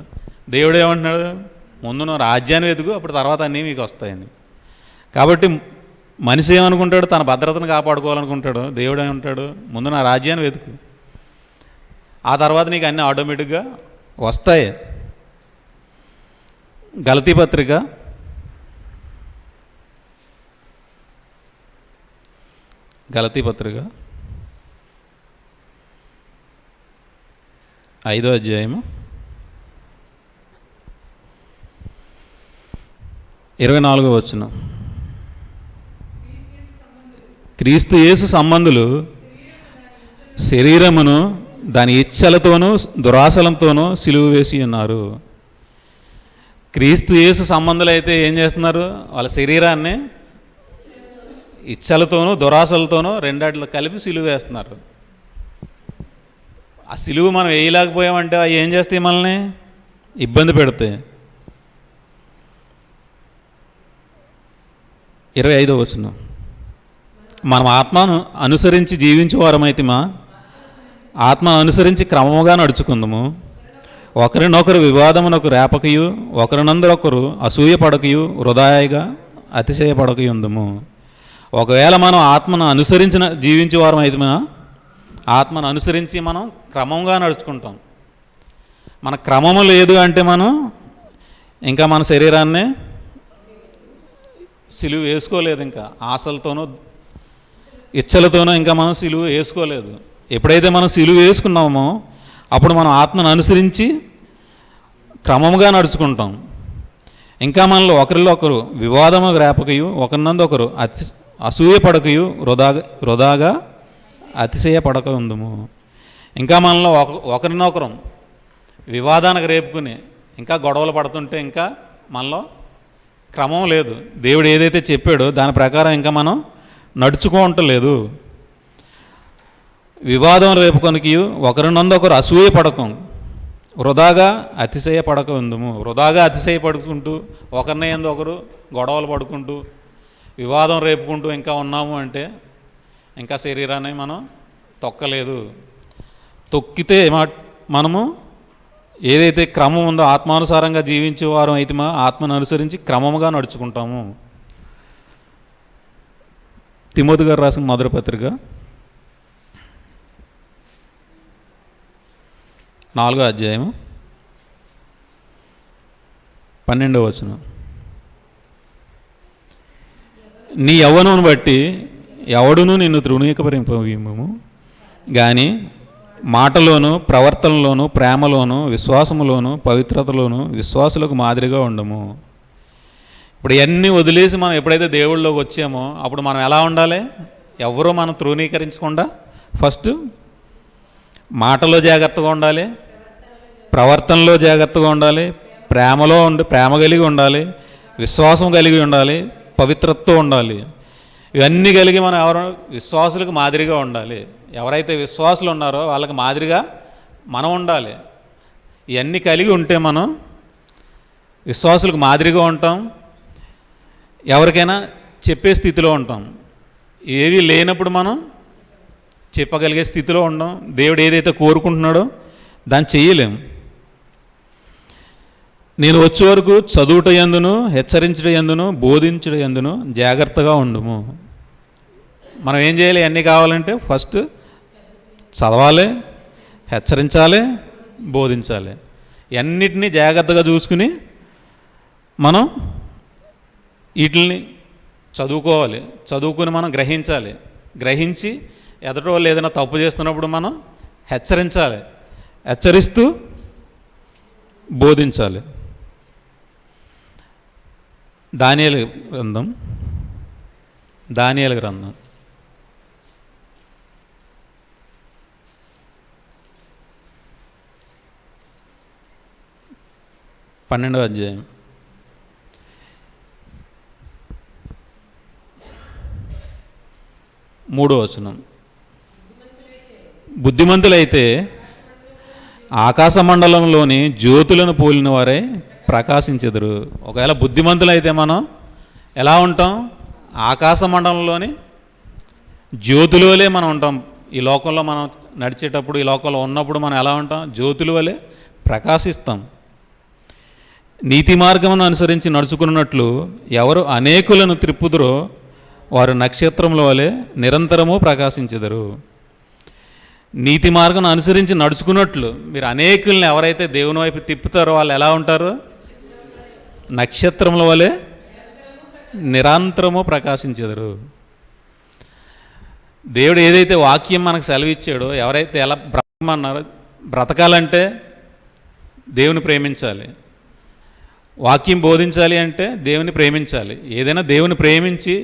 దేవుడు ఏమంటున్నాడు? ముందు నువ్వు రాజ్యాన్ని వెతుకు, అప్పుడు తర్వాత అన్నీ మీకు వస్తాయని. కాబట్టి మనిషి ఏమనుకుంటాడు? తన భద్రతను కాపాడుకోవాలనుకుంటాడు. దేవుడు ఏమంటాడు? ముందు నా రాజ్యాన్ని వెతుకు, ఆ తర్వాత నీకు అన్నీ ఆటోమేటిక్గా వస్తాయి. గలతీ పత్రిక 5వ అధ్యాయము 24వ వచనం. క్రీస్తు యేసు సంబంధులు శరీరమును దాని ఇచ్చలతోనూ దురాశలతోనూ సిలువ వేసి ఉన్నారు. క్రీస్తు యేసు సంబంధులు అయితే ఏం చేస్తున్నారు? వాళ్ళ శరీరాన్ని ఇచ్చలతోనూ దురాశలతోనూ రెండాటిలో కలిపి సిలువ వేస్తున్నారు. ఆ సిలువ మనం వేయలేకపోయామంటే అవి ఏం చేస్తాయి? మనల్ని ఇబ్బంది పెడతాయి. 25వ వచనం. మనం ఆత్మను అనుసరించి జీవించేవారమైతిమా, ఆత్మను అనుసరించి క్రమముగా నడుచుకుందాము. ఒకరినొకరు వివాదమునకు రేపకయు, ఒకరినందరొకరు అసూయ పడకయు, వృధాయిగా అతిశయపడకయు ఉందము. ఒకవేళ మనం ఆత్మను అనుసరించిన జీవించేవారం అయితే ఆత్మను అనుసరించి మనం క్రమంగా నడుచుకుంటాం. మన క్రమము లేదు అంటే మనం ఇంకా మన శరీరాన్ని సిలువ వేసుకోలేదు. ఇంకా ఆశలతోనూ ఇచ్చలతోనూ ఇంకా మనం సిలువ వేసుకోలేదు. ఎప్పుడైతే మనం సిలువ వేసుకున్నామో అప్పుడు మనం ఆత్మను అనుసరించి క్రమముగా నడుచుకుంటాం. ఇంకా మనలో ఒకరిలో ఒకరు వివాదము రేపకయు ఒకరినందు ఒకరు అసూయ పడకయు వృధాగా అతిశయ పడక ఉందము. ఇంకా మనలో ఒకరినొకరు వివాదానికి రేపుకుని ఇంకా గొడవలు పడుతుంటే ఇంకా మనలో క్రమం లేదు. దేవుడు ఏదైతే చెప్పాడో దాని ప్రకారం ఇంకా మనం నడుచుకోవటలేదు. వివాదం రేపుకొనికి ఒకరినందొకరు అసూయ పడకం వృధాగా అతిశయ పడక ఉందము. వృధాగా అతిశయ పడుకుంటూ ఒకరిని ఎందు ఒకరు గొడవలు పడుకుంటూ వివాదం రేపుకుంటూ ఇంకా ఉన్నాము అంటే ఇంకా శరీరాన్ని మనం తొక్కలేదు. తొక్కితే మనము ఏదైతే క్రమం ఉందో ఆత్మానుసారంగా జీవించేవారం అయితే ఆత్మను అనుసరించి క్రమముగా నడుచుకుంటాము. తిమోతి గారు రాసిన మొదటి పత్రిక 4వ అధ్యాయం 12వ వచనం. నీ యవ్వనమును బట్టి ఎవడునూ నిన్ను తృణీకరింపము కానీ మాటలోను ప్రవర్తనలోను ప్రేమలోను విశ్వాసములోను పవిత్రతలోను విశ్వాసులకు మాదిరిగా ఉండము. ఇప్పుడు ఇవన్నీ వదిలేసి మనం ఎప్పుడైతే దేవుళ్ళలోకి వచ్చామో అప్పుడు మనం ఎలా ఉండాలి? ఎవరూ మనం తృణీకరించకుండా ఫస్ట్ మాటలో జాగ్రత్తగా ఉండాలి, ప్రవర్తనలో జాగ్రత్తగా ఉండాలి, ప్రేమ కలిగి ఉండాలి, విశ్వాసం కలిగి ఉండాలి, పవిత్రతతో ఉండాలి. ఇవన్నీ కలిగి మనం విశ్వాసులకు మాదిరిగా ఉండాలి. ఎవరైతే విశ్వాసులు ఉన్నారో వాళ్ళకి మాదిరిగా మనం ఉండాలి. ఇవన్నీ కలిగి ఉంటే మనం విశ్వాసులకు మాదిరిగా ఉంటాం, ఎవరికైనా చెప్పే స్థితిలో ఉంటాం. ఏవి లేనప్పుడు మనం చెప్పగలిగే స్థితిలో ఉండం. దేవుడు ఏదైతే కోరుకుంటున్నాడో దాన్ని చేయలేం. నేను వచ్చే వరకు చదువుట యందును హెచ్చరించడం యందును బోధించడం యందును జాగ్రత్తగా ఉండుము. మనం ఏం చేయాలి? అన్నీ కావాలంటే ఫస్ట్ చదవాలి, హెచ్చరించాలి, బోధించాలి. అన్నిటినీ జాగ్రత్తగా చూసుకుని మనం వీటిని చదువుకోవాలి. చదువుకుని మనం గ్రహించాలి. గ్రహించి ఎదుటి వాళ్ళు ఏదైనా తప్పు చేస్తున్నప్పుడు మనం హెచ్చరించాలి, హెచ్చరిస్తూ బోధించాలి. దానియేలు గ్రంథం 12వ అధ్యాయం 3వ వచనం. బుద్ధిమంతులైతే ఆకాశ మండలంలోని జ్యోతులను పోలిన వారే ప్రకాశించెదరు. ఒకవేళ బుద్ధిమంతులైతే మనం ఎలా ఉంటాం? ఆకాశ మండలంలోని జ్యోతుల వలె మనం ఉంటాం. ఈ లోకంలో మనం నడిచేటప్పుడు, ఈ లోకంలో ఉన్నప్పుడు మనం ఎలా ఉంటాం? జ్యోతుల వలె ప్రకాశిస్తాం. నీతి మార్గమును అనుసరించి నడుచుకున్నట్లు ఎవరు అనేకులను త్రిప్పుదురో వారు నక్షత్రముల వలె నిరంతరము ప్రకాశించెదరు. నీతి మార్గం అనుసరించి నడుచుకున్నట్లు మీరు అనేకుల్ని ఎవరైతే దేవుని వైపు తిప్పుతారో వాళ్ళు ఎలా ఉంటారు? నక్షత్రముల వలె నిరంతరము ప్రకాశించెదరు. దేవుడు ఏదైతే వాక్యం మనకు సెలవిచ్చాడో, ఎవరైతే ఎలా బ్రతకమన్నారో, బ్రతకాలంటే దేవుని ప్రేమించాలి. వాక్యం బోధించాలి అంటే దేవుని ప్రేమించాలి. ఏదైనా దేవుని ప్రేమించి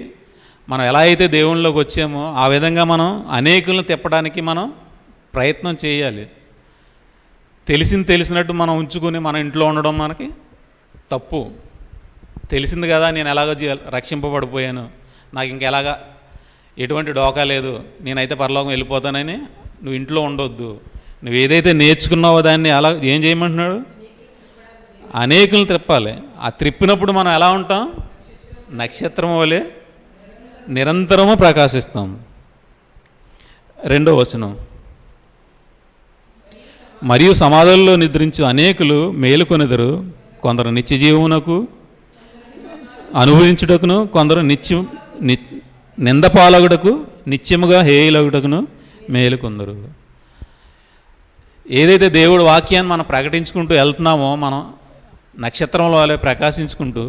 మనం ఎలా అయితే దేవునిలోకి వచ్చామో ఆ విధంగా మనం అనేకులను తిప్పడానికి మనం ప్రయత్నం చేయాలి. తెలిసినట్టు మనం ఉంచుకుని మన ఇంట్లో ఉండడం మనకి తప్పు. తెలిసింది కదా, నేను ఎలాగో రక్షింపబడిపోయాను, నాకు ఇంకెలాగా ఎటువంటి డోకా లేదు, నేనైతే పరలోకం వెళ్ళిపోతానని నువ్వు ఇంట్లో ఉండొద్దు. నువ్వు ఏదైతే నేర్చుకున్నావో దాన్ని అలా ఏం చేయమంటున్నాడు? అనేకులను త్రిప్పాలి. ఆ త్రిప్పినప్పుడు మనం ఎలా ఉంటాం? నక్షత్రం వలె నిరంతరము ప్రకాశిస్తాం. 2వ వచనం. మరియు సమాధుల్లో నిద్రించు అనేకులు మేలుకొనెదరు, కొందరు నిత్య జీవమునకు అనుభవించుటకును, కొందరు నిందపాలగుటకు నిత్యముగా హేయులగుటకును మేలుకొందరు. ఏదైతే దేవుడు వాక్యాన్ని మనం ప్రకటించుకుంటూ వెళ్తున్నామో మనం నక్షత్రంలో వాళ్ళే ప్రకాశించుకుంటూ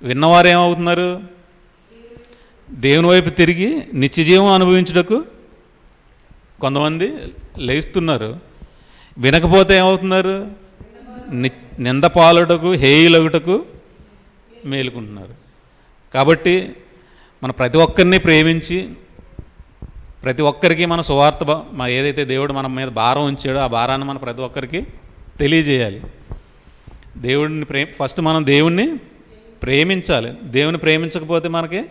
విన్నవారు ఏమవుతున్నారు? దేవుని వైపు తిరిగి నిత్యజీవం అనుభవించుటకు కొంతమంది లేస్తున్నారు. వినకపోతే ఏమవుతున్నారు? నిందపాలుటకు హేయులగుటకు మేలుకుంటున్నారు. కాబట్టి మన ప్రతి ఒక్కరిని ప్రేమించి ప్రతి ఒక్కరికి మన సువార్త ఏదైతే దేవుడు మన మీద భారం ఉంచాడో ఆ భారాన్ని మనం ప్రతి ఒక్కరికి తెలియజేయాలి. దేవుడిని ఫస్ట్ మనం దేవుణ్ణి ప్రేమించాలి. దేవుని ప్రేమించకపోతే మనకి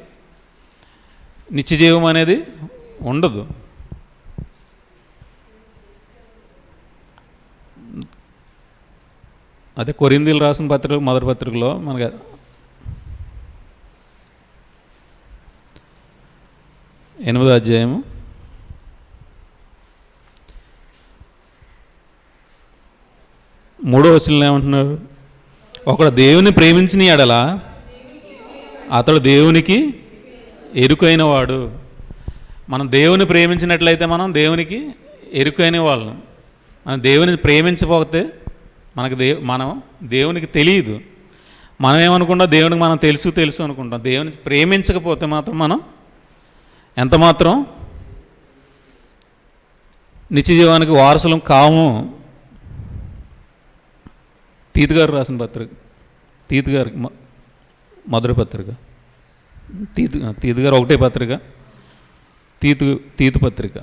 నిత్యజీవం అనేది ఉండదు. అదే కొరింథీయులకు రాసిన పత్రిక మొదటి పత్రికలో మనకి 8వ అధ్యాయము 3వ వచనంలో ఏమంటున్నారు? ఒకడు దేవుని ప్రేమించిన ఎడల అతడు దేవునికి ఎరుకైన వాడు. మనం దేవుని ప్రేమించినట్లయితే మనం దేవునికి ఎరుకైన వాళ్ళం. మనం దేవుని ప్రేమించకపోతే మనం దేవునికి తెలియదు. మనం ఏమనుకుంటాం? దేవునికి మనం తెలుసు అనుకుంటాం. దేవుని ప్రేమించకపోతే మాత్రం మనం ఎంతమాత్రం నిత్యజీవానికి వారసులం కాము. తీతు గారు రాసిన పత్రిక, తీతు గారికి మొదటి పత్రిక, తీతు గారు ఒకటే పత్రిక, తీతు పత్రిక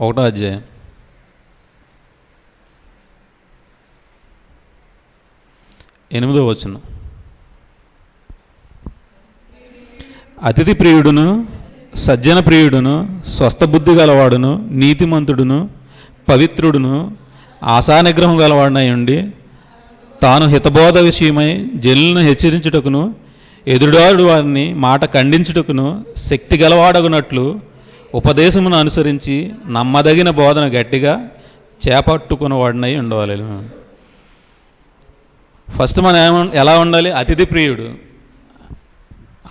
1వ అధ్యాయం 8వ వచనం. అతిథి ప్రియుడును సజ్జన ప్రియుడును స్వస్థబుద్ధి గలవాడును నీతిమంతుడును పవిత్రుడును ఆశానిగ్రహం గలవాడినై ఉండి తాను హితబోధ విషయమై జనులను హెచ్చరించుటకును ఎదుడాడు వారిని మాట ఖండించుటకును శక్తి గలవాడగునట్లు ఉపదేశమును అనుసరించి నమ్మదగిన బోధన గట్టిగా చేపట్టుకున్నవాడినై ఉండవాలి. ఫస్ట్ మనం ఎలా ఉండాలి? అతిథి ప్రియుడు.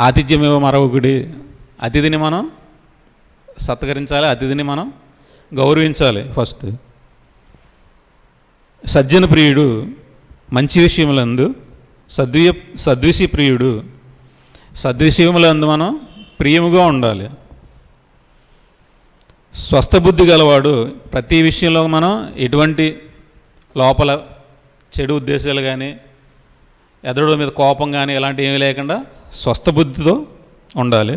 ఆతిథ్యమేవో మరొకటి. అతిథిని మనం సత్కరించాలి, అతిథిని మనం గౌరవించాలి ఫస్ట్. సజ్జన ప్రియుడు, మంచి విషయములందు సద్విషయ ప్రియుడు. సద్విషయములందు మనం ప్రియముగా ఉండాలి. స్వస్థబుద్ధి గలవాడు, ప్రతి విషయంలో మనం ఎటువంటి లోపల చెడు ఉద్దేశాలు కానీ ఎదురుల మీద కోపం కానీ ఇలాంటివి ఏమీ లేకుండా స్వస్థబుద్ధితో ఉండాలి.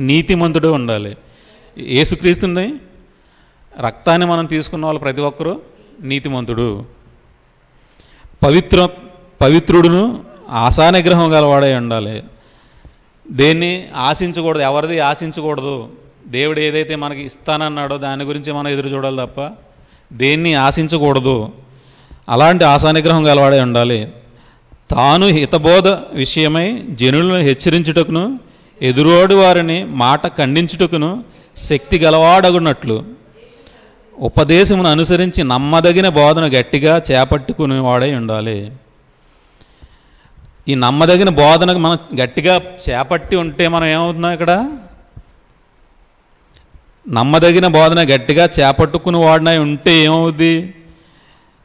నీతిమంతుడు ఉండాలి. యేసుక్రీస్తుని రక్తాన్ని మనం తీసుకున్న వాళ్ళు ప్రతి ఒక్కరూ నీతిమంతుడు. పవిత్రుడును ఆశానిగ్రహం గలవాడై ఉండాలి. దేన్ని ఆశించకూడదు, ఎవరిది ఆశించకూడదు. దేవుడు ఏదైతే మనకి ఇస్తానన్నాడో దాని గురించి మనం ఎదురు చూడాలి తప్ప దేన్ని ఆశించకూడదు. అలాంటి ఆశానిగ్రహం గలవాడై ఉండాలి. తాను హితబోధ విషయమై జనులను హెచ్చరించుటకును ఎదురోడు వారిని మాట ఖండించుటకును శక్తి గలవాడగున్నట్లు ఉపదేశమును అనుసరించి నమ్మదగిన బోధన గట్టిగా చేపట్టుకునేవాడై ఉండాలి. ఈ నమ్మదగిన బోధనకు మనం గట్టిగా చేపట్టి ఉంటే మనం ఏమవుతున్నాం? ఇక్కడ నమ్మదగిన బోధన గట్టిగా చేపట్టుకుని వాడినై ఉంటే ఏమవుద్ది?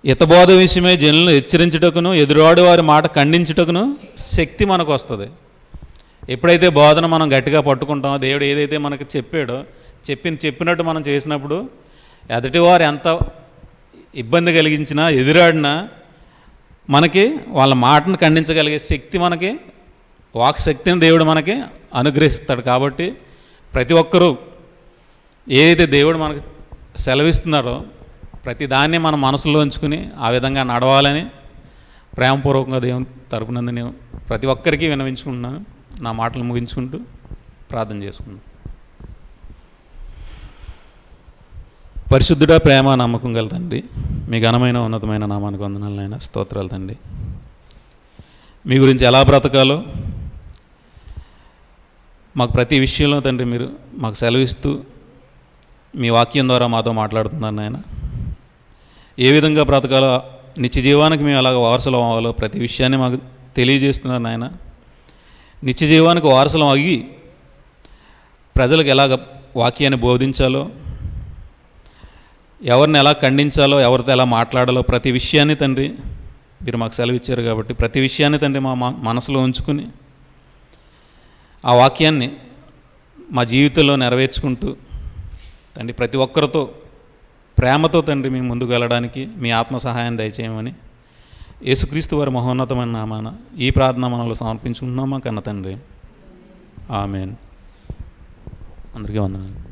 హితబోధ విషయమై జనులను హెచ్చరించుటకును ఎదురాడు వారి మాట ఖండించుటకును శక్తి మనకు వస్తుంది. ఎప్పుడైతే బోధన మనం గట్టిగా పట్టుకుంటామో, దేవుడు ఏదైతే మనకు చెప్పాడో చెప్పినట్టు మనం చేసినప్పుడు ఎదుటివారు ఎంత ఇబ్బంది కలిగించినా ఎదురాడినా మనకి వాళ్ళ మాటను ఖండించగలిగే శక్తి, మనకి వాక్ శక్తిని దేవుడు మనకి అనుగ్రహిస్తాడు. కాబట్టి ప్రతి ఒక్కరూ ఏదైతే దేవుడు మనకు సెలవిస్తున్నాడో ప్రతి దాన్ని మన మనసులో ఉంచుకుని ఆ విధంగా నడవాలని ప్రేమపూర్వకంగా దేవుని తరపునందు నేను ప్రతి ఒక్కరికి విన్నవించుకుంటున్నాను. నా మాటలు ముగించుకుంటూ ప్రార్థన చేసుకున్నాను. పరిశుద్ధుడా, ప్రేమ నమ్మకం గల తండ్రి, మీ ఘనమైన ఉన్నతమైన నామానికి వందనాలనైనా, స్తోత్రాలు తండ్రి. మీ గురించి ఎలా బ్రతకాలో మాకు ప్రతి విషయంలో తండ్రి మీరు మాకు సెలవిస్తూ మీ వాక్యం ద్వారా మాతో మాట్లాడుతున్నారు నాయన. ఏ విధంగా బ్రతకాలో, నిత్య జీవానికి మేము ఎలాగ వారసులం అవ్వాలో ప్రతి విషయాన్ని మాకు తెలియజేస్తున్నారు నాయన. నిత్య జీవానికి వారసులం అయ్యి ప్రజలకు ఎలాగ వాక్యాన్ని బోధించాలో, ఎవరిని ఎలా ఖండించాలో, ఎవరితో ఎలా మాట్లాడాలో ప్రతి విషయాన్ని తండ్రి మీరు మాకు సెలవిచ్చారు. కాబట్టి ప్రతి విషయాన్ని తండ్రి మా మనసులో ఉంచుకుని ఆ వాక్యాన్ని మా జీవితంలో నెరవేర్చుకుంటూ తండ్రి ప్రతి ఒక్కరితో ప్రేమతో తండ్రి మేము ముందుకు వెళ్ళడానికి మీ ఆత్మ సహాయం దయచేయమని యేసుక్రీస్తు వారి మహోన్నతమైన నామాన ఈ ప్రార్థన మనలో సమర్పించుకుంటున్నామా కన్న తండ్రి. ఆమేన్. అందరికీ వందనాలు.